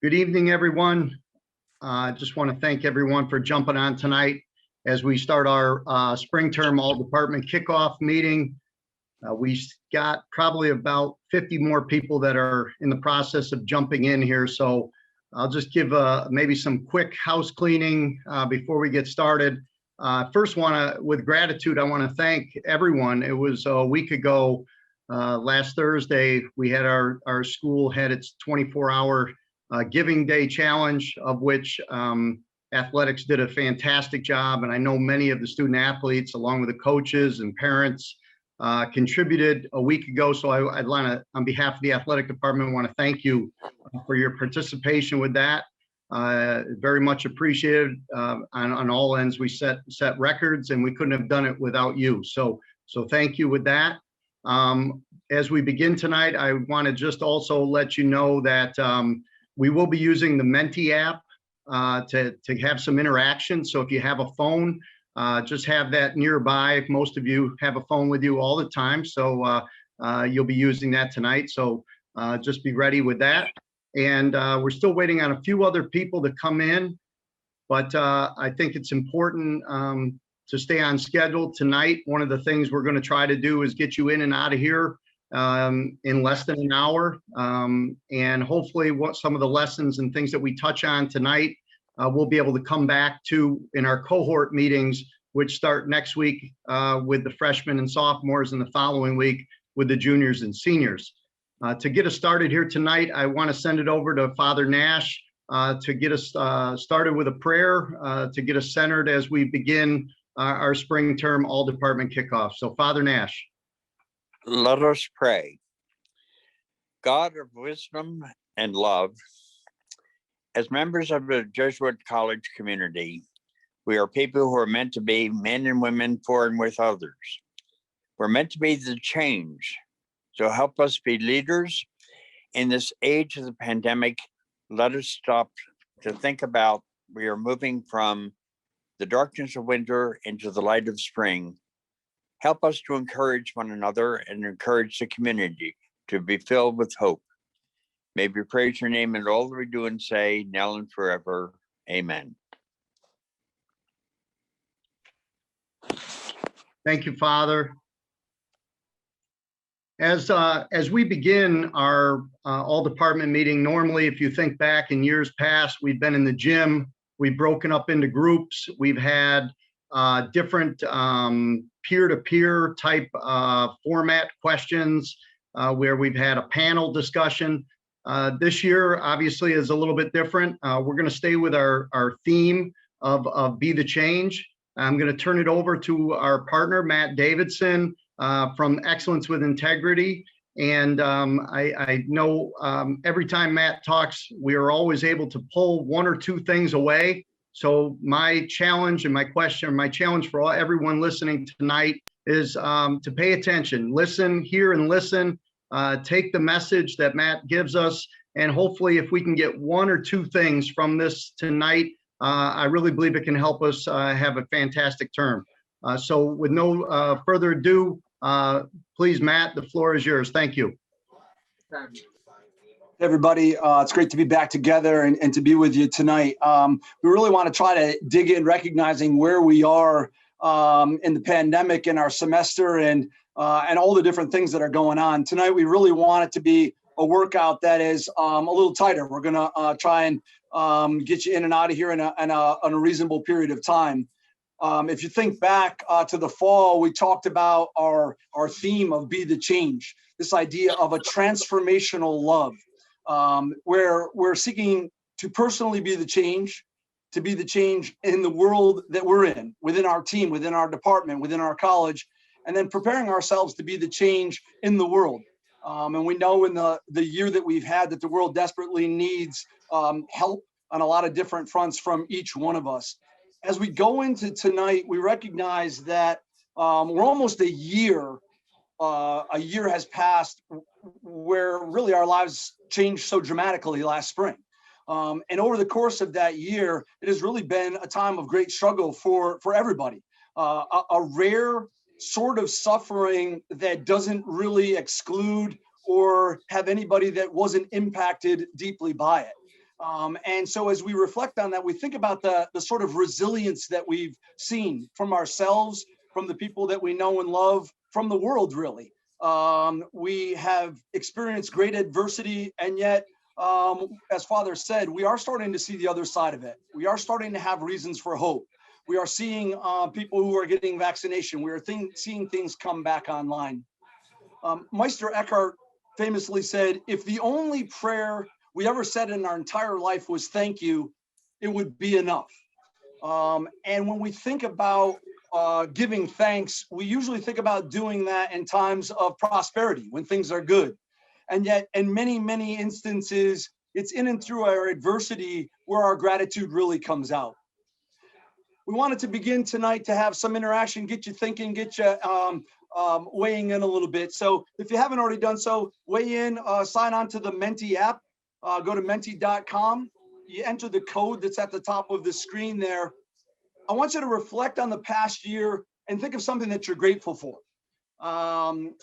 Good evening, everyone. I just want to thank everyone for jumping on tonight as we start our spring term all department kickoff meeting. We got probably about 50 more people that are in the process of jumping in here. So I'll just give maybe some quick house cleaning before we get started. First, with gratitude, I want to thank everyone. It was a week ago, last Thursday, we had our school had its 24-hour Giving Day challenge, of which athletics did a fantastic job. And I know many of the student athletes, along with the coaches and parents, contributed a week ago. So I'd want to, on behalf of the athletic department, want to thank you for your participation with that. Very much appreciated on all ends. We set records, and we couldn't have done it without you. So thank you with that. As we begin tonight, I want to just also let you know that we will be using the Menti app to have some interaction. So if you have a phone, just have that nearby. Most of you have a phone with you all the time, so you'll be using that tonight. So just be ready with that. And we're still waiting on a few other people to come in, but I think it's important to stay on schedule tonight. One of the things we're going to try to do is get you in and out of here in less than an hour. And hopefully what some of the lessons and things that we touch on tonight, we'll be able to come back to in our cohort meetings, which start next week with the freshmen and sophomores, and the following week with the juniors and seniors. To get us started here tonight, I want to send it over to Father Nash to get us started with a prayer, to get us centered as we begin our spring term all department kickoff. So Father Nash. Let us pray. God of wisdom and love, as members of the Jesuit College community, we are people who are meant to be men and women for and with others. We're meant to be the change. So help us be leaders in this age of the pandemic. Let us stop to think about we are moving from the darkness of winter into the light of spring. Help us to encourage one another and encourage the community to be filled with hope. May we praise your name in all that we do and say, now and forever. Amen. Thank you, Father. As we begin our all department meeting, normally, if you think back in years past, we've been in the gym, we've broken up into groups, we've had different peer-to-peer type format questions where we've had a panel discussion. This year, obviously, is a little bit different. We're going to stay with our theme of Be the Change. I'm going to turn it over to our partner, Matt Davidson, from Excellence with Integrity. And I know every time Matt talks, we are always able to pull one or two things away. So my challenge and my challenge for everyone listening tonight is to pay attention, listen, hear and listen, take the message that Matt gives us. And hopefully if we can get one or two things from this tonight, I really believe it can help us have a fantastic term. So with no further ado, please, Matt, the floor is yours. Thank you. Hey everybody, it's great to be back together and to be with you tonight. We really want to try to dig in, recognizing where we are in the pandemic, in our semester, and all the different things that are going on. Tonight, we really want it to be a workout that is a little tighter. We're going to try and get you in and out of here in a reasonable period of time. If you think back to the fall, we talked about our theme of Be the Change, this idea of a transformational love. Where we're seeking to personally be the change, to be the change in the world that we're in, within our team, within our department, within our college, and then preparing ourselves to be the change in the world. And we know in the year that we've had that the world desperately needs help on a lot of different fronts from each one of us. As we go into tonight, we recognize that we're almost a year has passed where really our lives changed so dramatically last spring. And over the course of that year, it has really been a time of great struggle for everybody. A rare sort of suffering that doesn't really exclude or have anybody that wasn't impacted deeply by it. And so as we reflect on that, we think about the sort of resilience that we've seen from ourselves, from the people that we know and love, from the world, really. We have experienced great adversity, and yet, as Father said, we are starting to see the other side of it. We are starting to have reasons for hope. We are seeing people who are getting vaccination. We are seeing things come back online. Meister Eckhart famously said, if the only prayer we ever said in our entire life was thank you, it would be enough. And when we think about giving thanks, we usually think about doing that in times of prosperity, when things are good. And yet, in many, many instances, it's in and through our adversity where our gratitude really comes out. We wanted to begin tonight to have some interaction, get you thinking, get you weighing in a little bit. So if you haven't already done so, weigh in, sign on to the Menti app, go to menti.com. You enter the code that's at the top of the screen there. I want you to reflect on the past year and think of something that you're grateful for.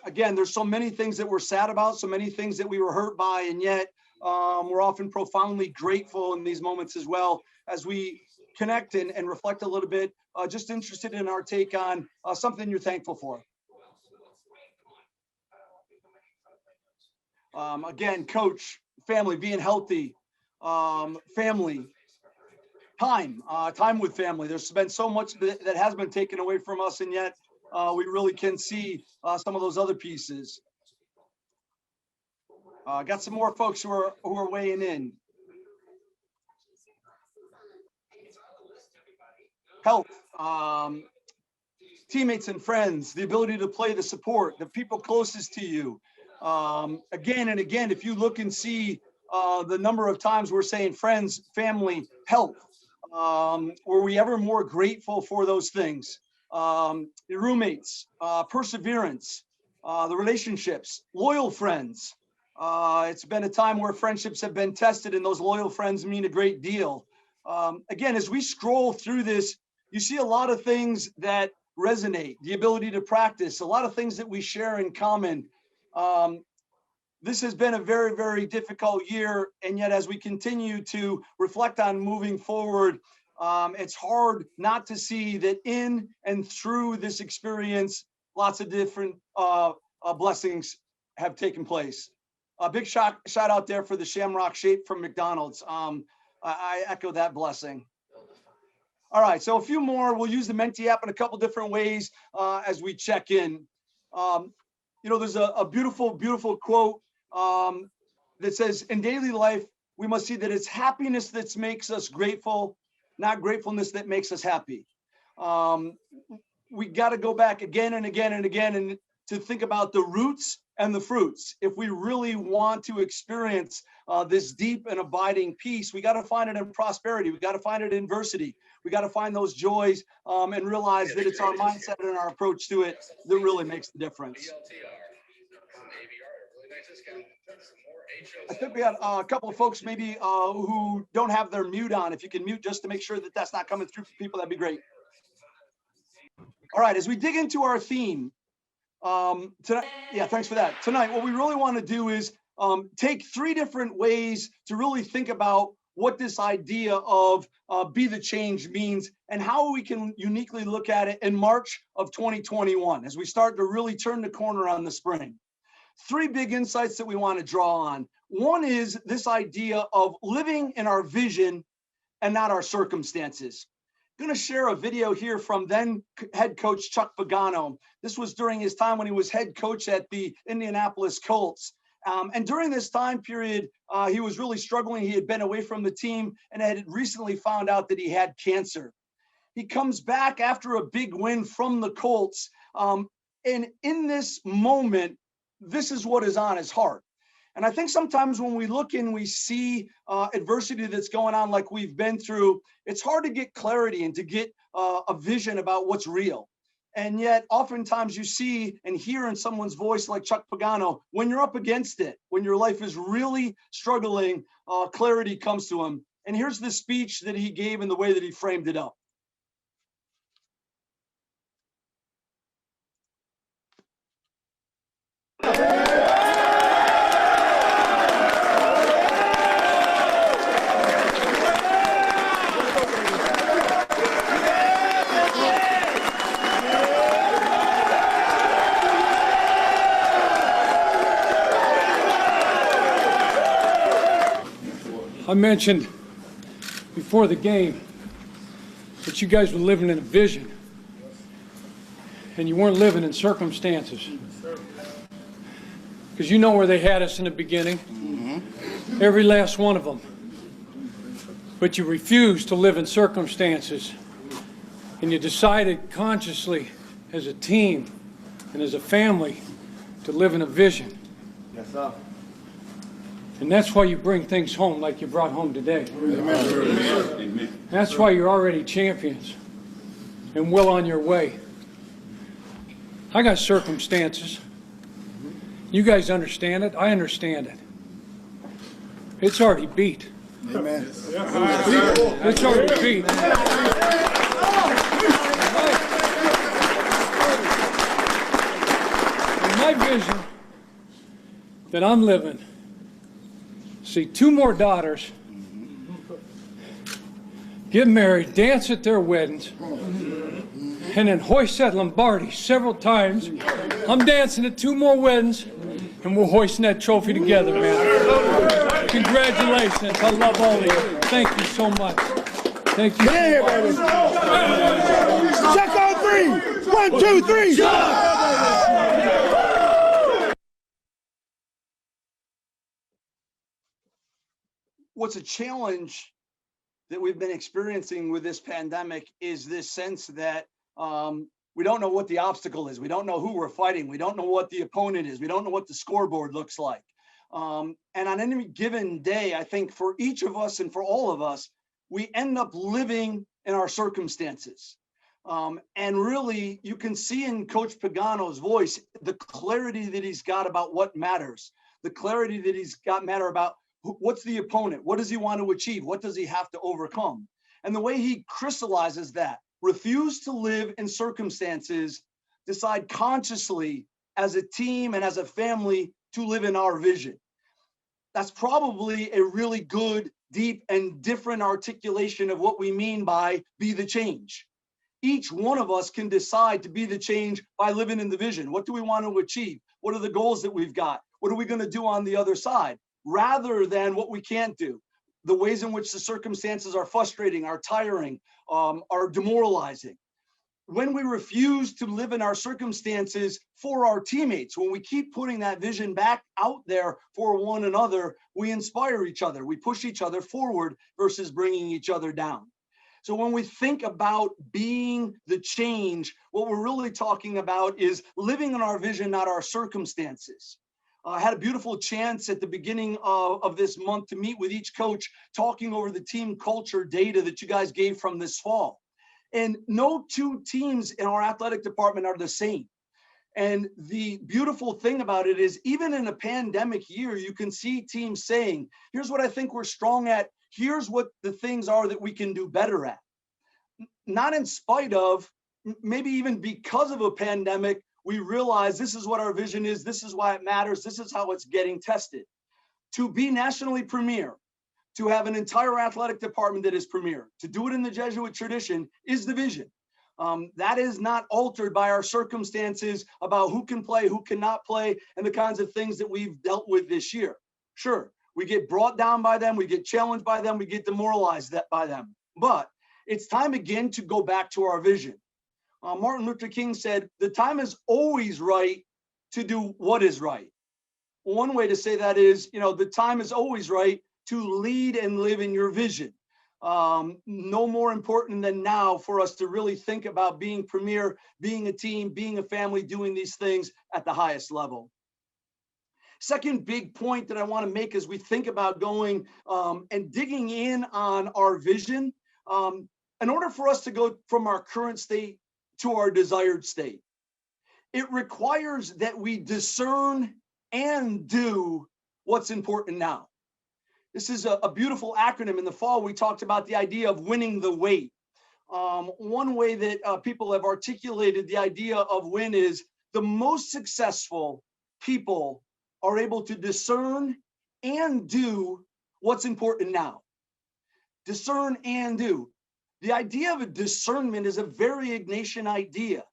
Again, there's so many things that we're sad about, so many things that we were hurt by, and yet we're often profoundly grateful in these moments as well. As we connect and reflect a little bit, just interested in our take on something you're thankful for. Again, coach, family, being healthy, family, time with family. There's been so much that has been taken away from us, and yet we really can see some of those other pieces. Got some more folks who are weighing in. Health, teammates and friends, the ability to play, the support, the people closest to you. Again and again, if you look and see the number of times we're saying friends, family, health, were we ever more grateful for those things? Your roommates, perseverance, the relationships, loyal friends. It's been a time where friendships have been tested, and those loyal friends mean a great deal. Again, as we scroll through this, you see a lot of things that resonate, the ability to practice, a lot of things that we share in common. This has been a very, very difficult year, and yet as we continue to reflect on moving forward, it's hard not to see that in and through this experience, lots of different blessings have taken place. A big shout out there for the Shamrock shape from McDonald's. I echo that blessing. All right, so a few more. We'll use the Menti app in a couple different ways as we check in. There's a beautiful, beautiful quote that says, in daily life, we must see that it's happiness that makes us grateful, not gratefulness that makes us happy. We got to go back again and again and again and to think about the roots and the fruits. If we really want to experience this deep and abiding peace, we got to find it in prosperity. We got to find it in adversity. We got to find those joys and realize that it's our mindset and our approach to it that really makes the difference. I think we had a couple of folks maybe who don't have their mute on. If you can mute just to make sure that that's not coming through for people, that'd be great. All right, as we dig into our theme, tonight, yeah, thanks for that. Tonight, what we really want to do is take three different ways to really think about what this idea of be the change means and how we can uniquely look at it in March of 2021 as we start to really turn the corner on the spring. Three big insights that we want to draw on. One is this idea of living in our vision and not our circumstances. I'm going to share a video here from then head coach Chuck Pagano. This was during his time when he was head coach at the Indianapolis Colts. And during this time period, he was really struggling. He had been away from the team and had recently found out that he had cancer. He comes back after a big win from the Colts. And in this moment, this is what is on his heart. And I think sometimes when we look and we see adversity that's going on like we've been through, it's hard to get clarity and to get a vision about what's real. And yet oftentimes you see and hear in someone's voice like Chuck Pagano, when you're up against it, when your life is really struggling, clarity comes to him. And here's the speech that he gave and the way that he framed it up. I mentioned before the game that you guys were living in a vision and you weren't living in circumstances. Because you know where they had us in the beginning. Every last one of them. But you refused to live in circumstances. And you decided consciously as a team and as a family to live in a vision. Yes, sir. And that's why you bring things home like you brought home today. Amen. That's why you're already champions and well on your way. I got circumstances. You guys understand it. I understand it. It's already beat. Amen. It's already beat. And my vision that I'm living, see 2 more daughters get married, dance at their weddings, and then hoist that Lombardi several times. I'm dancing at 2 more weddings, and we're hoisting that trophy together, man. Congratulations. I love all of you. Thank you so much. Thank you. Hey, baby. Check on 3. 1, 2, 3. What's a challenge that we've been experiencing with this pandemic is this sense that we don't know what the obstacle is. We don't know who we're fighting. We don't know what the opponent is. We don't know what the scoreboard looks like. And on any given day, I think for each of us and for all of us, we end up living in our circumstances. And really, you can see in Coach Pagano's voice, the clarity that he's got about what matters, the clarity that he's got matter about what's the opponent, what does he want to achieve, what does he have to overcome? And the way he crystallizes that, refuse to live in circumstances, decide consciously as a team and as a family to live in our vision. That's probably a really good, deep, and different articulation of what we mean by be the change. Each one of us can decide to be the change by living in the vision. What do we want to achieve? What are the goals that we've got? What are we going to do on the other side? Rather than what we can't do, the ways in which the circumstances are frustrating, are tiring, are demoralizing. When we refuse to live in our circumstances for our teammates, when we keep putting that vision back out there for one another, we inspire each other, we push each other forward versus bringing each other down. So when we think about being the change, what we're really talking about is living in our vision, not our circumstances. I had a beautiful chance at the beginning of this month to meet with each coach, talking over the team culture data that you guys gave from this fall. And no 2 teams in our athletic department are the same. And the beautiful thing about it is, even in a pandemic year, you can see teams saying, here's what I think we're strong at. Here's what the things are that we can do better at. Not in spite of, maybe even because of a pandemic, we realize this is what our vision is. This is why it matters. This is how it's getting tested. To be nationally premier, to have an entire athletic department that is premier, to do it in the Jesuit tradition is the vision. That is not altered by our circumstances about who can play, who cannot play, and the kinds of things that we've dealt with this year. Sure, we get brought down by them, we get challenged by them, we get demoralized by them. But it's time again to go back to our vision. Martin Luther King said, the time is always right to do what is right. One way to say that is, the time is always right to lead and live in your vision. No more important than now for us to really think about being premier, being a team, being a family, doing these things at the highest level. Second big point that I want to make as we think about going and digging in on our vision, in order for us to go from our current state to our desired state, it requires that we discern and do what's important now. This is a beautiful acronym. In the fall, we talked about the idea of winning the weight. One way that people have articulated the idea of win is the most successful people are able to discern and do what's important now. Discern and do. The idea of a discernment is a very Ignatian idea.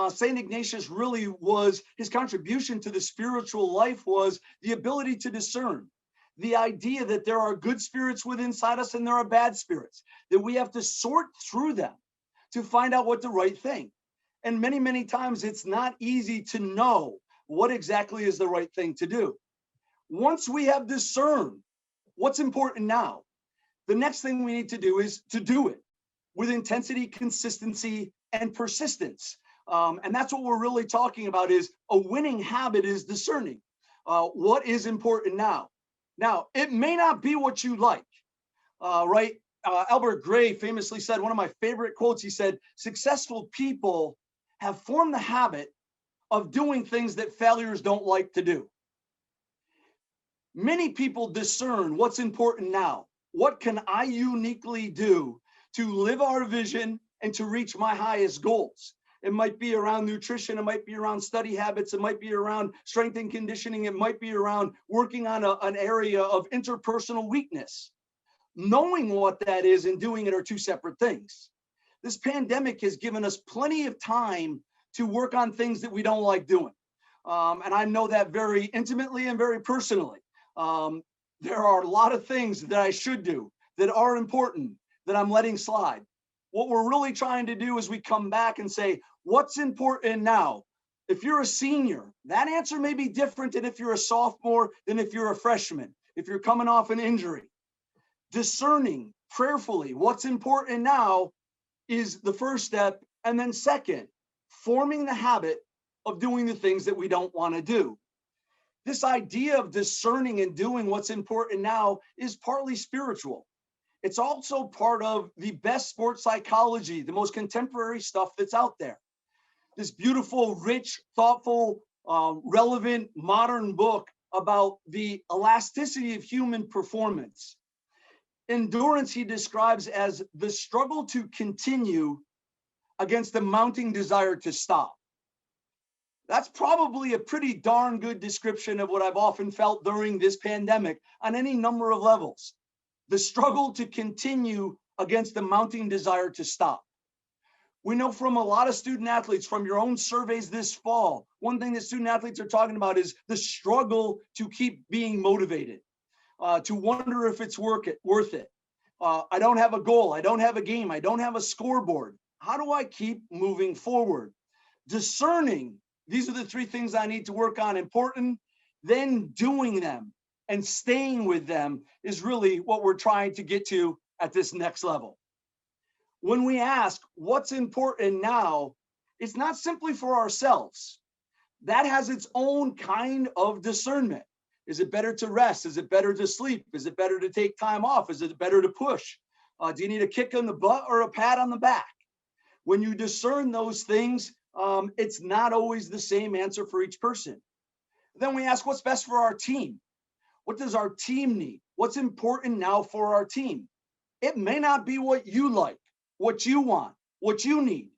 St. Ignatius really was, his contribution to the spiritual life was the ability to discern. The idea that there are good spirits within inside us and there are bad spirits, that we have to sort through them to find out what the right thing. And many, many times it's not easy to know what exactly is the right thing to do. Once we have discerned what's important now, the next thing we need to do is to do it with intensity, consistency, and persistence. And that's what we're really talking about, is a winning habit is discerning. What is important now? Now, it may not be what you like, right? Albert Gray famously said, one of my favorite quotes, he said, successful people have formed the habit of doing things that failures don't like to do. Many people discern what's important now. What can I uniquely do to live our vision and to reach my highest goals? It might be around nutrition. It might be around study habits. It might be around strength and conditioning. It might be around working on an area of interpersonal weakness. Knowing what that is and doing it are two separate things. This pandemic has given us plenty of time to work on things that we don't like doing. And I know that very intimately and very personally. There are a lot of things that I should do that are important that I'm letting slide. What we're really trying to do is we come back and say, what's important now? If you're a senior, that answer may be different than if you're a sophomore, than if you're a freshman, if you're coming off an injury. Discerning prayerfully what's important now is the first step. And then second, forming the habit of doing the things that we don't want to do. This idea of discerning and doing what's important now is partly spiritual. It's also part of the best sports psychology, the most contemporary stuff that's out there. This beautiful, rich, thoughtful, relevant, modern book about the elasticity of human performance. Endurance he describes as the struggle to continue against the mounting desire to stop. That's probably a pretty darn good description of what I've often felt during this pandemic on any number of levels. The struggle to continue against the mounting desire to stop. We know from a lot of student athletes, from your own surveys this fall, one thing that student athletes are talking about is the struggle to keep being motivated, to wonder if it's worth it. I don't have a goal. I don't have a game. I don't have a scoreboard. How do I keep moving forward? Discerning, these are the three things I need to work on, important, then doing them and staying with them is really what we're trying to get to at this next level. When we ask what's important now, it's not simply for ourselves. That has its own kind of discernment. Is it better to rest? Is it better to sleep? Is it better to take time off? Is it better to push? Do you need a kick on the butt or a pat on the back? When you discern those things, it's not always the same answer for each person. Then we ask what's best for our team. What does our team need? What's important now for our team? It may not be what you like, what you want, what you need,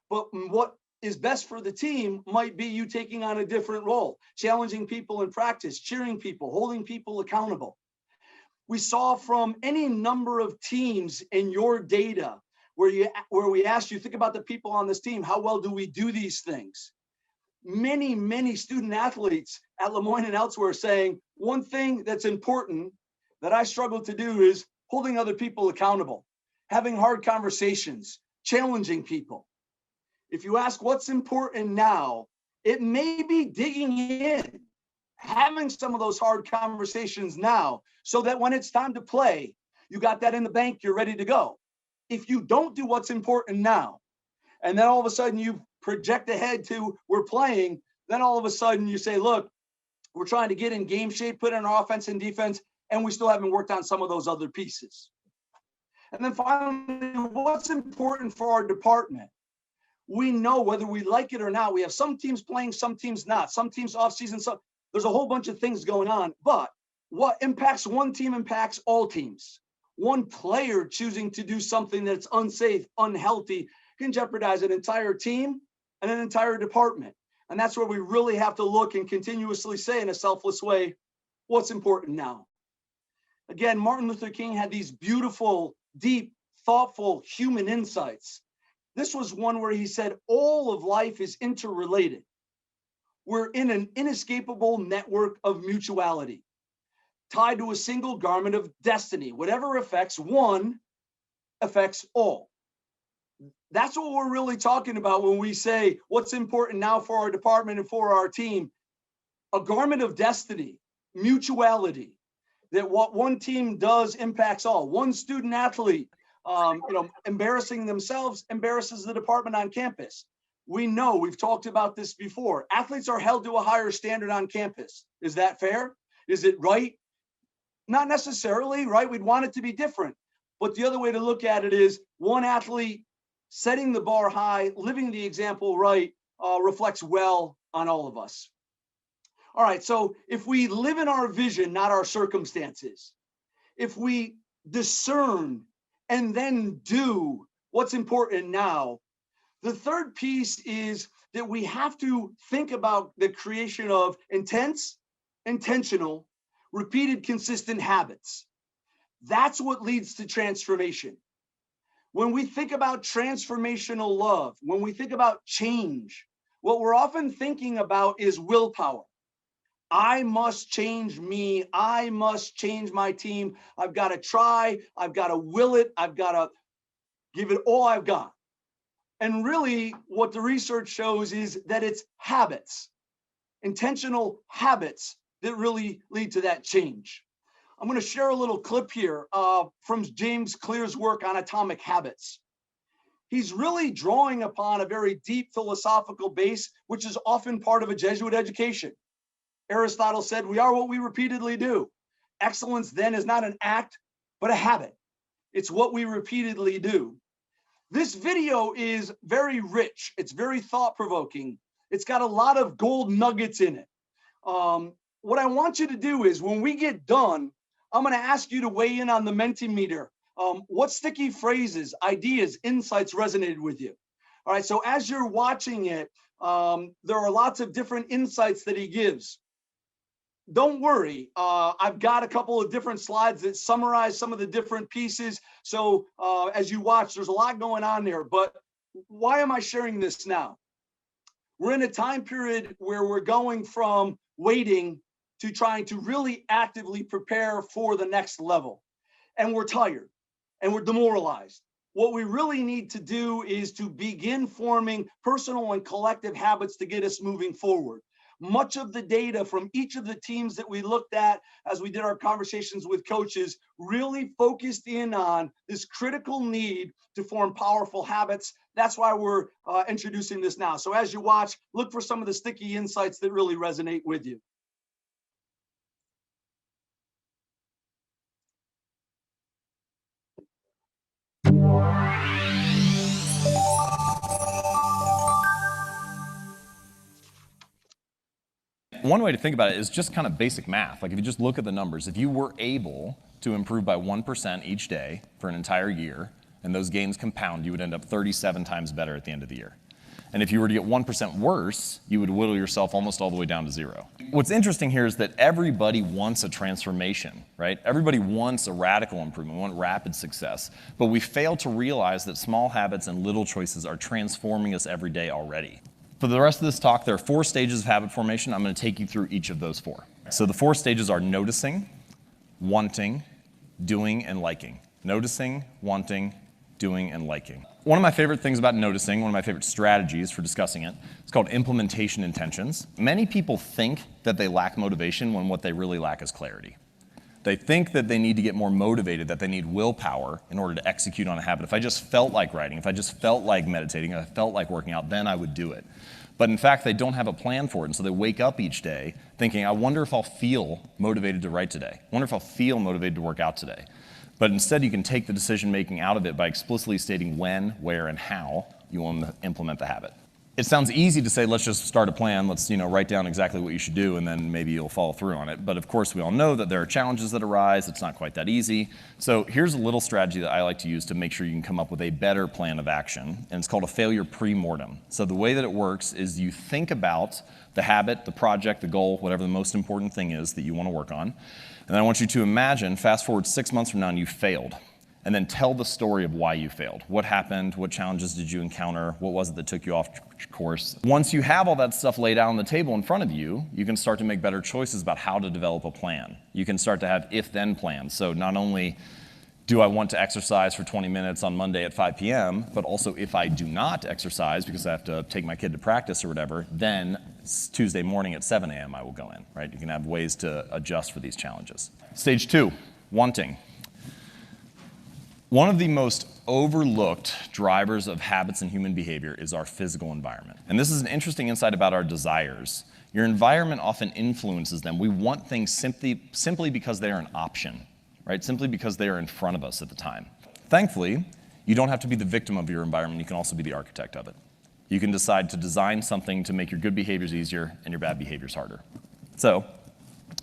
but what is best for the team might be you taking on a different role, challenging people in practice, cheering people, holding people accountable. We saw from any number of teams in your data where we asked you, think about the people on this team, how well do we do these things? Many, many student athletes at Moyne and elsewhere saying, one thing that's important that I struggle to do is holding other people accountable, having hard conversations, challenging people. If you ask what's important now, it may be digging in, having some of those hard conversations now, so that when it's time to play, you got that in the bank, you're ready to go. If you don't do what's important now, and then all of a sudden you project ahead to we're playing, then all of a sudden you say, look, we're trying to get in game shape, put in our offense and defense, and we still haven't worked on some of those other pieces. And then finally, what's important for our department? We know whether we like it or not, we have some teams playing, some teams not, some teams off season, so there's a whole bunch of things going on, but what impacts one team impacts all teams. One player choosing to do something that's unsafe, unhealthy, can jeopardize an entire team and an entire department. And that's where we really have to look and continuously say in a selfless way, what's important now? Again, Martin Luther King had these beautiful, deep, thoughtful human insights. This was one where he said, all of life is interrelated. We're in an inescapable network of mutuality. tied to a single garment of destiny. Whatever affects one affects all. That's what we're really talking about when we say what's important now for our department and for our team. A garment of destiny, mutuality, that what one team does impacts all. One student athlete, embarrassing themselves embarrasses the department on campus. We know, we've talked about this before. Athletes are held to a higher standard on campus. Is that fair? Is it right? Not necessarily, right? We'd want it to be different. But the other way to look at it is one athlete setting the bar high, living the example right, reflects well on all of us. All right, so if we live in our vision, not our circumstances, if we discern and then do what's important now, the third piece is that we have to think about the creation of intentional, repeated, consistent habits. That's what leads to transformation. When we think about transformational love, when we think about change, what we're often thinking about is willpower. I must change me. I must change my team. I've got to try. I've got to will it. I've got to give it all I've got. And really, what the research shows is that it's habits, intentional habits that really lead to that change. I'm going to share a little clip here from James Clear's work on atomic habits. He's really drawing upon a very deep philosophical base, which is often part of a Jesuit education. Aristotle said, we are what we repeatedly do. Excellence then is not an act, but a habit. It's what we repeatedly do. This video is very rich. It's very thought-provoking. It's got a lot of gold nuggets in it. What I want you to do is when we get done, I'm going to ask you to weigh in on the Mentimeter. What sticky phrases, ideas, insights resonated with you? All right, so as you're watching it, there are lots of different insights that he gives. Don't worry, I've got a couple of different slides that summarize some of the different pieces. So as you watch, there's a lot going on there, but why am I sharing this now? We're in a time period where we're going from waiting to trying to really actively prepare for the next level. And we're tired and we're demoralized. What we really need to do is to begin forming personal and collective habits to get us moving forward. Much of the data from each of the teams that we looked at as we did our conversations with coaches really focused in on this critical need to form powerful habits. That's why we're introducing this now. So as you watch, look for some of the sticky insights that really resonate with you. One way to think about it is just kind of basic math. Like if you just look at the numbers, if you were able to improve by 1% each day for an entire year, and those gains compound, you would end up 37 times better at the end of the year. And if you were to get 1% worse, you would whittle yourself almost all the way down to zero. What's interesting here is that everybody wants a transformation, right? Everybody wants a radical improvement, want rapid success. But we fail to realize that small habits and little choices are transforming us every day already. For the rest of this talk, there are 4 stages of habit formation. I'm going to take you through each of those 4. So the 4 stages are noticing, wanting, doing, and liking. Noticing, wanting, doing, and liking. One of my favorite things about noticing, one of my favorite strategies for discussing it, is called implementation intentions. Many people think that they lack motivation when what they really lack is clarity. They think that they need to get more motivated, that they need willpower in order to execute on a habit. If I just felt like writing, if I just felt like meditating, if I felt like working out, then I would do it. But in fact, they don't have a plan for it, and so they wake up each day thinking, I wonder if I'll feel motivated to write today. I wonder if I'll feel motivated to work out today. But instead, you can take the decision-making out of it by explicitly stating when, where, and how you want to implement the habit. It sounds easy to say, let's just start a plan, let's write down exactly what you should do, and then maybe you'll follow through on it. But of course, we all know that there are challenges that arise. It's not quite that easy. So here's a little strategy that I like to use to make sure you can come up with a better plan of action, and it's called a failure pre-mortem. So the way that it works is you think about the habit, the project, the goal, whatever the most important thing is that you want to work on, and then I want you to imagine, fast forward 6 months from now, and you failed. and then tell the story of why you failed. What happened? What challenges did you encounter? What was it that took you off course? Once you have all that stuff laid out on the table in front of you, you can start to make better choices about how to develop a plan. You can start to have if-then plans. So not only do I want to exercise for 20 minutes on Monday at 5 p.m., but also if I do not exercise because I have to take my kid to practice or whatever, then Tuesday morning at 7 a.m. I will go in, right? You can have ways to adjust for these challenges. Stage 2, wanting. One of the most overlooked drivers of habits and human behavior is our physical environment. And this is an interesting insight about our desires. Your environment often influences them. We want things simply because they are an option, right? Simply because they are in front of us at the time. Thankfully, you don't have to be the victim of your environment. You can also be the architect of it. You can decide to design something to make your good behaviors easier and your bad behaviors harder. So,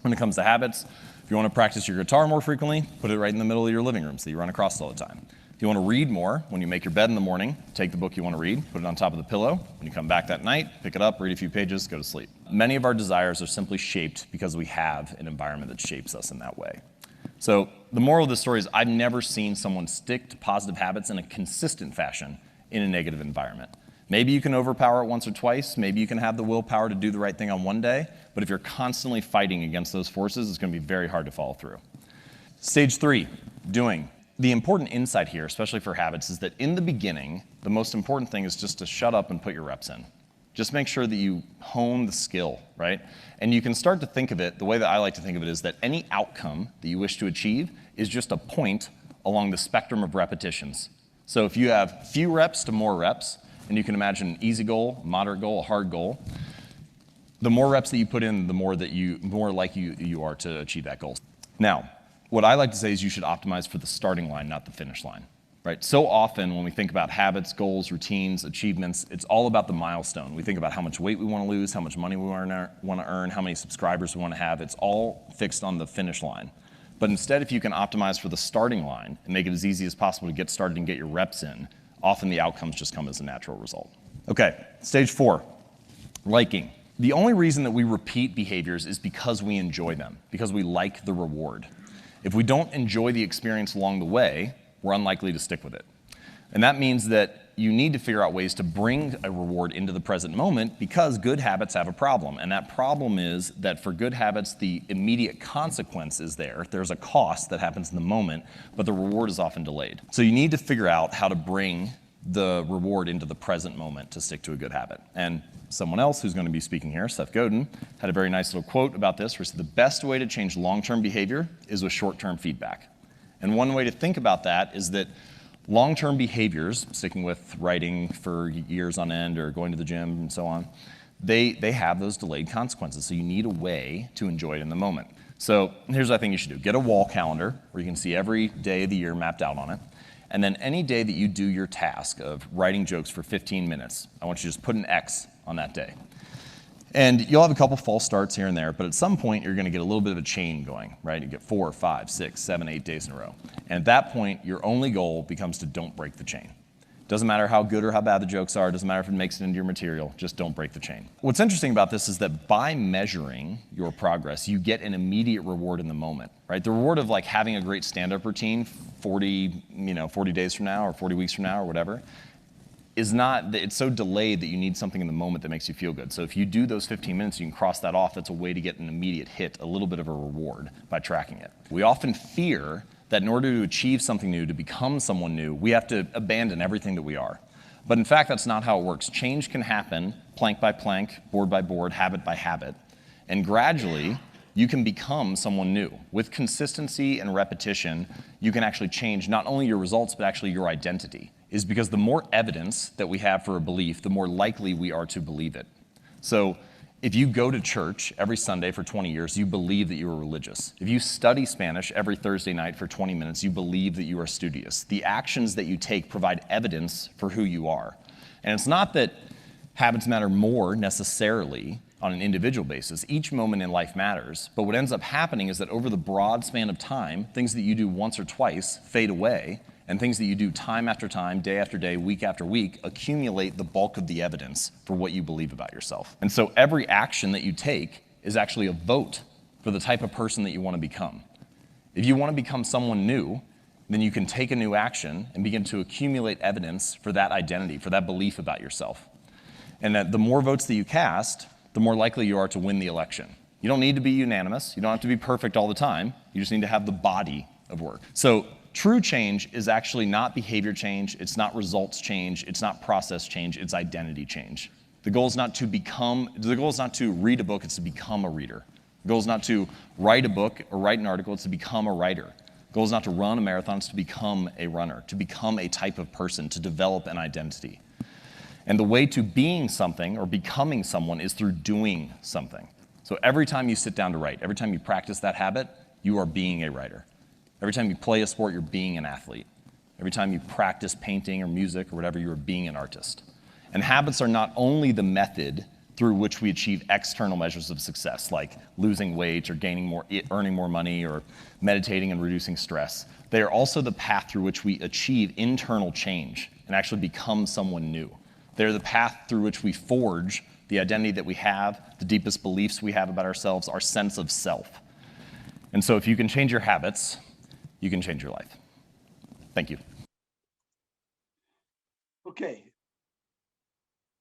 when it comes to habits, if you want to practice your guitar more frequently, put it right in the middle of your living room so you run across it all the time. If you want to read more, when you make your bed in the morning, take the book you want to read, put it on top of the pillow. When you come back that night, pick it up, read a few pages, go to sleep. Many of our desires are simply shaped because we have an environment that shapes us in that way. So the moral of the story is I've never seen someone stick to positive habits in a consistent fashion in a negative environment. Maybe you can overpower it once or twice. Maybe you can have the willpower to do the right thing on one day. But if you're constantly fighting against those forces, it's going to be very hard to follow through. Stage 3, doing. The important insight here, especially for habits, is that in the beginning, the most important thing is just to shut up and put your reps in. Just make sure that you hone the skill, right? And you can start to think of it, the way that I like to think of it is that any outcome that you wish to achieve is just a point along the spectrum of repetitions. So if you have few reps to more reps, and you can imagine an easy goal, a moderate goal, a hard goal, the more reps that you put in, the more likely you are to achieve that goal. Now, what I like to say is you should optimize for the starting line, not the finish line. Right? So often when we think about habits, goals, routines, achievements, it's all about the milestone. We think about how much weight we want to lose, how much money we want to earn, how many subscribers we want to have. It's all fixed on the finish line. But instead, if you can optimize for the starting line and make it as easy as possible to get started and get your reps in, often the outcomes just come as a natural result. Okay, stage 4, liking. The only reason that we repeat behaviors is because we enjoy them, because we like the reward. If we don't enjoy the experience along the way, we're unlikely to stick with it. And that means that you need to figure out ways to bring a reward into the present moment because good habits have a problem. And that problem is that for good habits, the immediate consequence is there. There's a cost that happens in the moment, but the reward is often delayed. So you need to figure out how to bring the reward into the present moment to stick to a good habit. And someone else who's going to be speaking here, Seth Godin, had a very nice little quote about this where he said, the best way to change long-term behavior is with short-term feedback. And one way to think about that is that long-term behaviors, sticking with writing for years on end or going to the gym and so on, they have those delayed consequences. So you need a way to enjoy it in the moment. So here's what I think you should do. Get a wall calendar where you can see every day of the year mapped out on it. And then any day that you do your task of writing jokes for 15 minutes, I want you to just put an X on that day. And you'll have a couple false starts here and there, but at some point you're going to get a little bit of a chain going, right? You get 4, 5, 6, 7, 8 days in a row. And at that point, your only goal becomes to don't break the chain. Doesn't matter how good or how bad the jokes are, doesn't matter if it makes it into your material, just don't break the chain. What's interesting about this is that by measuring your progress, you get an immediate reward in the moment, right? The reward of like having a great stand-up routine 40 days from now or 40 weeks from now or whatever, is not, it's so delayed that you need something in the moment that makes you feel good. So if you do those 15 minutes, you can cross that off. That's a way to get an immediate hit, a little bit of a reward by tracking it. We often fear that in order to achieve something new, to become someone new, we have to abandon everything that we are. But in fact, that's not how it works. Change can happen plank by plank, board by board, habit by habit. And gradually, you can become someone new. With consistency and repetition, you can actually change not only your results, but actually your identity. Is because the more evidence that we have for a belief, the more likely we are to believe it. So if you go to church every Sunday for 20 years, you believe that you are religious. If you study Spanish every Thursday night for 20 minutes, you believe that you are studious. The actions that you take provide evidence for who you are. And it's not that habits matter more necessarily on an individual basis. Each moment in life matters, but what ends up happening is that over the broad span of time, things that you do once or twice fade away, and things that you do time after time, day after day, week after week, accumulate the bulk of the evidence for what you believe about yourself. And so every action that you take is actually a vote for the type of person that you want to become. If you want to become someone new, then you can take a new action and begin to accumulate evidence for that identity, for that belief about yourself. And that the more votes that you cast, the more likely you are to win the election. You don't need to be unanimous. You don't have to be perfect all the time. You just need to have the body of work. So true change is actually not behavior change. It's not results change. It's not process change. It's identity change. The goal is not to read a book. It's to become a reader. The goal is not to write a book or write an article. It's to become a writer. The goal is not to run a marathon. It's to become a runner, to become a type of person, to develop an identity. And the way to being something or becoming someone is through doing something. So every time you sit down to write, every time you practice that habit, you are being a writer. Every time you play a sport, you're being an athlete. Every time you practice painting or music or whatever, you're being an artist. And habits are not only the method through which we achieve external measures of success, like losing weight or earning more money or meditating and reducing stress. They are also the path through which we achieve internal change and actually become someone new. They're the path through which we forge the identity that we have, the deepest beliefs we have about ourselves, our sense of self. And so if you can change your habits, you can change your life. Thank you. Okay.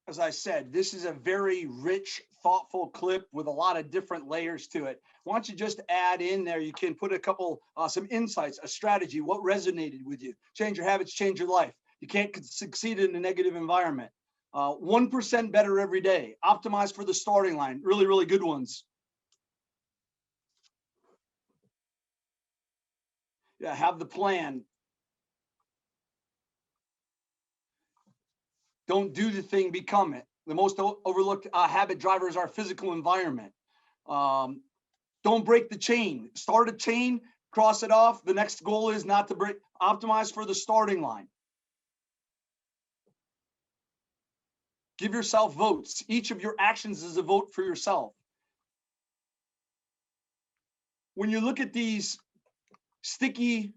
As I said, this is a very rich, thoughtful clip with a lot of different layers to it. Why don't you just add in there, you can put a couple, some insights, a strategy, what resonated with you. Change your habits, change your life. You can't succeed in a negative environment. 1% better every day. Optimize for the starting line. Really, really good ones. Yeah, have the plan. Don't do the thing, become it. The most overlooked habit driver is our physical environment. Don't break the chain. Start a chain, cross it off. The next goal is not to break. Optimize for the starting line. Give yourself votes. Each of your actions is a vote for yourself. When you look at these sticky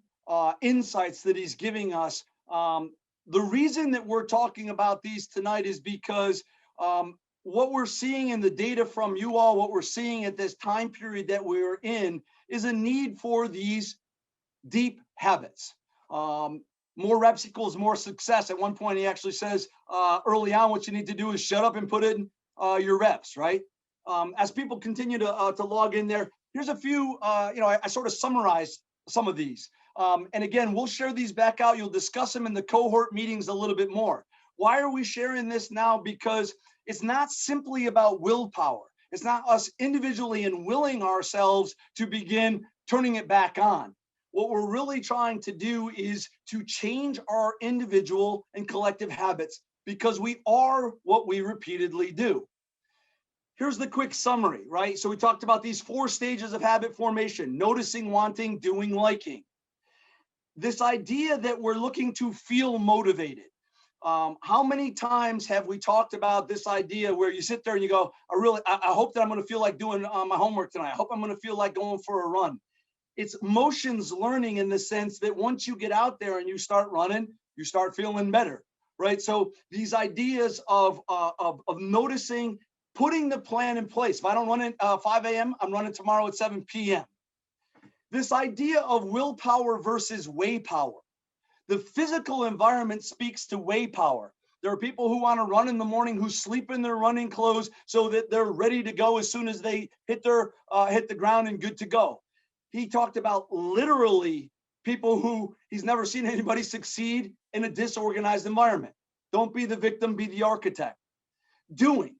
insights that he's giving us, the reason that we're talking about these tonight is because what we're seeing in the data from you all, what we're seeing at this time period that we're in, is a need for these deep habits. More reps equals more success. At one point, he actually says early on, what you need to do is shut up and put in your reps, right? As people continue to log in there, here's a few, I sort of summarized some of these. And again, we'll share these back out. You'll discuss them in the cohort meetings a little bit more. Why are we sharing this now? Because it's not simply about willpower. It's not us individually and willing ourselves to begin turning it back on. What we're really trying to do is to change our individual and collective habits because we are what we repeatedly do. Here's the quick summary, right? So we talked about these 4 stages of habit formation: noticing, wanting, doing, liking. This idea that we're looking to feel motivated. How many times have we talked about this idea where you sit there and you go, I hope that I'm going to feel like doing my homework tonight. I hope I'm going to feel like going for a run. It's motions learning in the sense that once you get out there and you start running, you start feeling better, right? So these ideas of noticing, putting the plan in place. If I don't run at 5 a.m., I'm running tomorrow at 7 p.m. This idea of willpower versus way power. The physical environment speaks to way power. There are people who want to run in the morning who sleep in their running clothes so that they're ready to go as soon as they hit the ground and good to go. He talked about literally people who he's never seen anybody succeed in a disorganized environment. Don't be the victim, be the architect. Doing.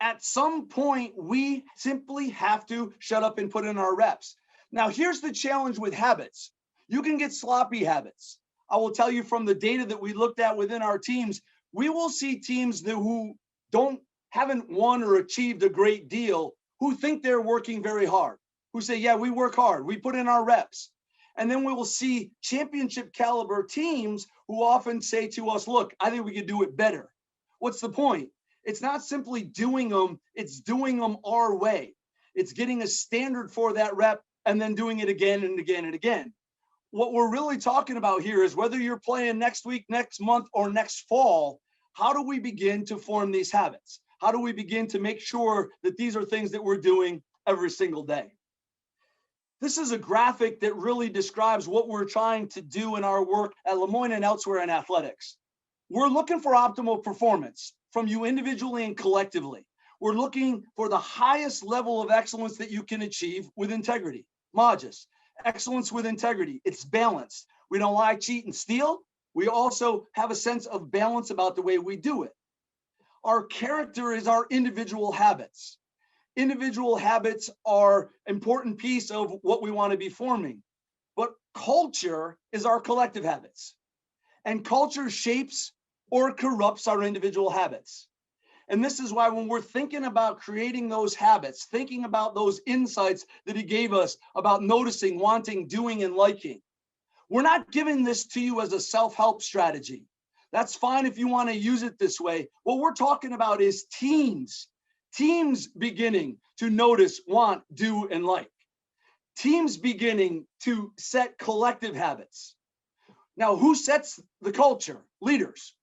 At some point, we simply have to shut up and put in our reps. Now, here's the challenge with habits. You can get sloppy habits. I will tell you from the data that we looked at within our teams, we will see teams who haven't won or achieved a great deal, who think they're working very hard, who say, yeah, we work hard, we put in our reps. And then we will see championship caliber teams who often say to us, look, I think we could do it better. What's the point? It's not simply doing them, it's doing them our way. It's getting a standard for that rep and then doing it again and again and again. What we're really talking about here is whether you're playing next week, next month, or next fall, how do we begin to form these habits? How do we begin to make sure that these are things that we're doing every single day? This is a graphic that really describes what we're trying to do in our work at Moyne and elsewhere in athletics. We're looking for optimal performance from you individually and collectively. We're looking for the highest level of excellence that you can achieve with integrity. Magis, excellence with integrity. It's balanced. We don't lie, cheat, and steal. We also have a sense of balance about the way we do it. Our character is our individual habits. Individual habits are an important piece of what we want to be forming. But culture is our collective habits. And culture shapes or corrupts our individual habits. And this is why when we're thinking about creating those habits, thinking about those insights that he gave us about noticing, wanting, doing, and liking, we're not giving this to you as a self-help strategy. That's fine if you want to use it this way. What we're talking about is teams beginning to notice, want, do, and like. Teams beginning to set collective habits. Now, who sets the culture? Leaders.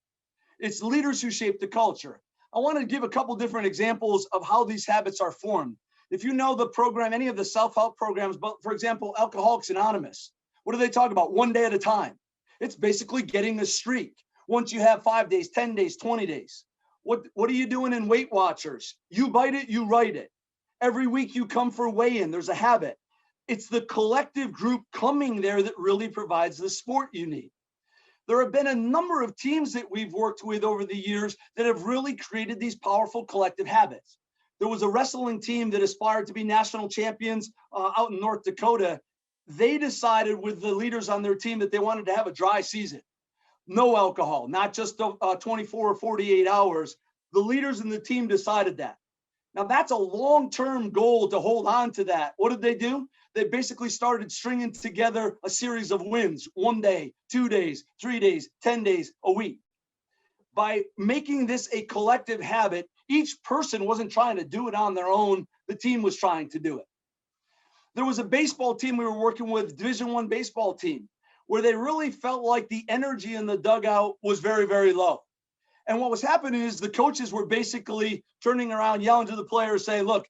It's leaders who shape the culture. I want to give a couple different examples of how these habits are formed. If you know the program, any of the self-help programs, but for example, Alcoholics Anonymous, what do they talk about? 1 day at a time. It's basically getting the streak. Once you have 5 days, 10 days, 20 days. What are you doing in Weight Watchers? You bite it, you write it. Every week you come for weigh-in, there's a habit. It's the collective group coming there that really provides the sport you need. There have been a number of teams that we've worked with over the years that have really created these powerful collective habits. There was a wrestling team that aspired to be national champions out in North Dakota. They decided with the leaders on their team that they wanted to have a dry season. No alcohol, not just 24 or 48 hours. The leaders in the team decided that. Now that's a long-term goal to hold on to that. What did they do? They basically started stringing together a series of wins, 1 day, 2 days, 3 days, 10 days, a week. By making this a collective habit, each person wasn't trying to do it on their own. The team was trying to do it. There was a baseball team we were working with, Division I baseball team, where they really felt like the energy in the dugout was very, very low. And what was happening is the coaches were basically turning around, yelling to the players, saying, look,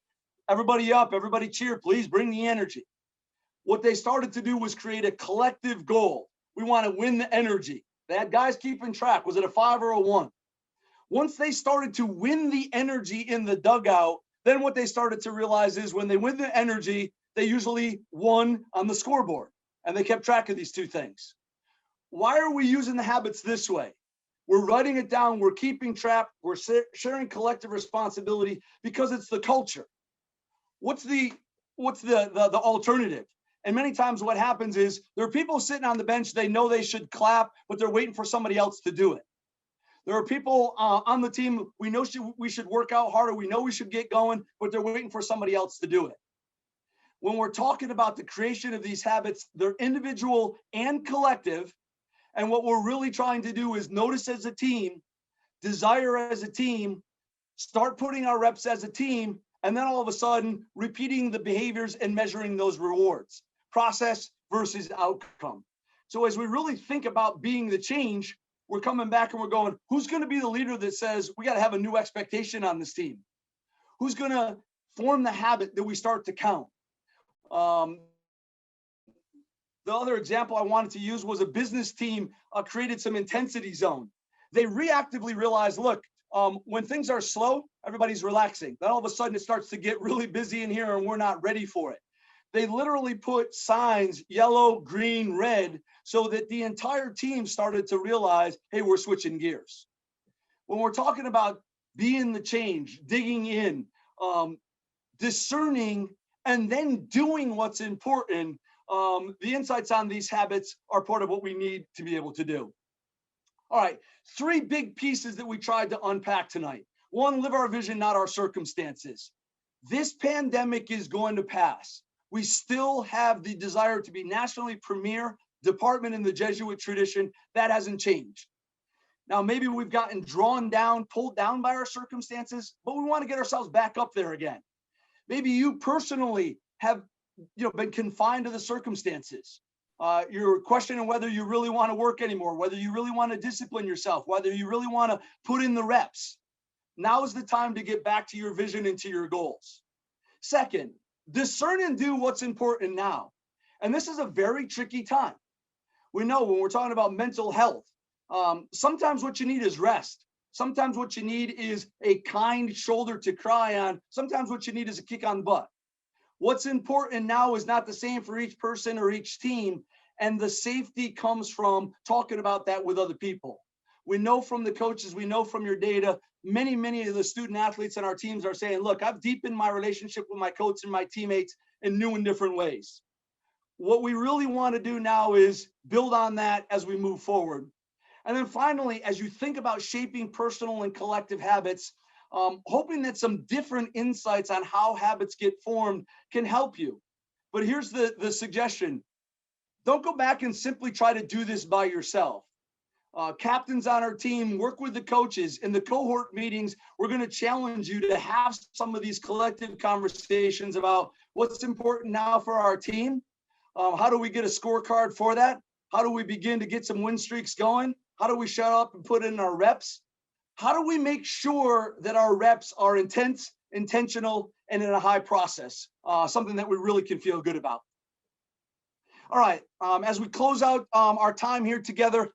everybody up, everybody cheer, please bring the energy. What they started to do was create a collective goal. We want to win the energy. They had guys keeping track. Was it a 5 or a 1? Once they started to win the energy in the dugout, then what they started to realize is when they win the energy, they usually won on the scoreboard. And they kept track of these two things. Why are we using the habits this way? We're writing it down. We're keeping track. We're sharing collective responsibility because it's the culture. What's the alternative? And many times what happens is there are people sitting on the bench. They know they should clap, but they're waiting for somebody else to do it. There are people on the team. We know we should work out harder. We know we should get going, but they're waiting for somebody else to do it. When we're talking about the creation of these habits, they're individual and collective. And what we're really trying to do is notice as a team, desire as a team, start putting our reps as a team, and then all of a sudden repeating the behaviors and measuring those rewards, process versus outcome. So as we really think about being the change, we're coming back and we're going, who's going to be the leader that says we got to have a new expectation on this team? Who's going to form the habit that we start to count? The other example I wanted to use was a business team created some intensity zone. They reactively realized, look, when things are slow, everybody's relaxing. Then all of a sudden it starts to get really busy in here and we're not ready for it. They literally put signs, yellow, green, red, so that the entire team started to realize, hey, we're switching gears. When we're talking about being the change, digging in, discerning, and then doing what's important, the insights on these habits are part of what we need to be able to do. All right, 3 big pieces that we tried to unpack tonight. 1, live our vision, not our circumstances. This pandemic is going to pass. We still have the desire to be nationally premier department in the Jesuit tradition. That hasn't changed. Now, maybe we've gotten drawn down, pulled down by our circumstances, but we want to get ourselves back up there again. Maybe you personally have been confined to the circumstances. You're questioning whether you really want to work anymore, whether you really want to discipline yourself, whether you really want to put in the reps. Now is the time to get back to your vision and to your goals. Second, discern and do what's important now. And this is a very tricky time. We know when we're talking about mental health, sometimes what you need is rest. Sometimes what you need is a kind shoulder to cry on. Sometimes what you need is a kick on the butt. What's important now is not the same for each person or each team. And the safety comes from talking about that with other people. We know from the coaches, we know from your data, many of the student athletes on our teams are saying, look, I've deepened my relationship with my coach and my teammates in new and different ways. What we really want to do now is build on that as we move forward. And then finally, as you think about shaping personal and collective habits, hoping that some different insights on how habits get formed can help you. But here's the suggestion. Don't go back and simply try to do this by yourself. Captains on our team, work with the coaches. In the cohort meetings, we're going to challenge you to have some of these collective conversations about what's important now for our team. How do we get a scorecard for that? How do we begin to get some win streaks going? How do we shut up and put in our reps? How do we make sure that our reps are intense, intentional, and in a high process? Something that we really can feel good about. All right, as we close out our time here together,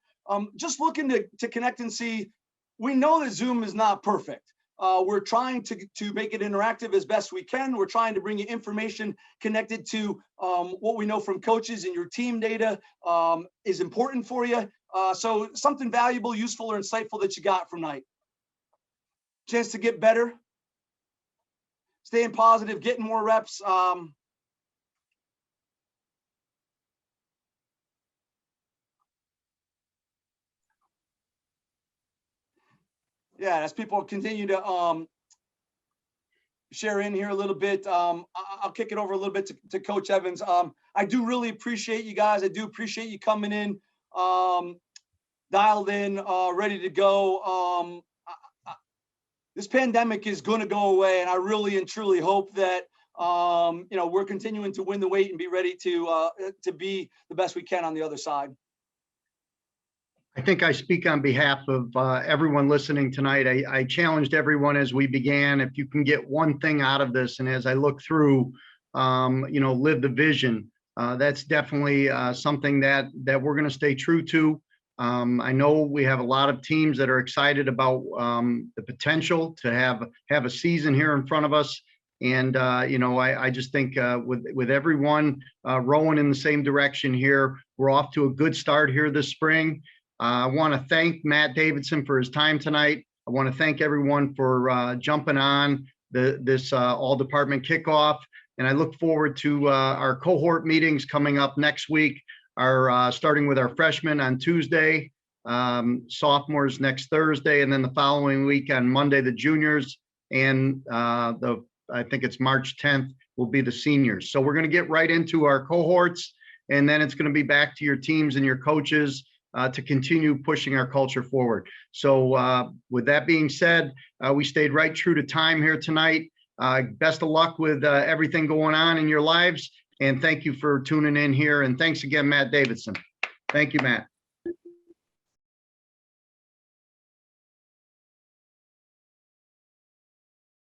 just looking to connect and see, we know that Zoom is not perfect. We're trying to make it interactive as best we can. We're trying to bring you information connected to what we know from coaches, and your team data is important for you. So something valuable, useful, or insightful that you got from tonight. Chance to get better, staying positive, getting more reps. Yeah, as people continue to share in here a little bit, I'll kick it over a little bit to Coach Evans. I do really appreciate you guys. I do appreciate you coming in, dialed in, ready to go. This pandemic is going to go away, and I really and truly hope that we're continuing to win the weight and be ready to be the best we can on the other side. I think I speak on behalf of everyone listening tonight. I challenged everyone as we began, if you can get one thing out of this, and as I look through, live the vision, that's definitely something that we're going to stay true to. I know we have a lot of teams that are excited about the potential to have a season here in front of us. And, I just think with everyone rowing in the same direction here, we're off to a good start here this spring. I want to thank Matt Davidson for his time tonight. I want to thank everyone for jumping on this all department kickoff. And I look forward to our cohort meetings coming up next week. Starting with our freshmen on Tuesday, sophomores next Thursday, and then the following week on Monday, the juniors, and I think it's March 10th will be the seniors. So we're going to get right into our cohorts, and then it's going to be back to your teams and your coaches to continue pushing our culture forward. So with that being said, we stayed right true to time here tonight. Best of luck with everything going on in your lives. And thank you for tuning in here. And thanks again, Matt Davidson. Thank you, Matt.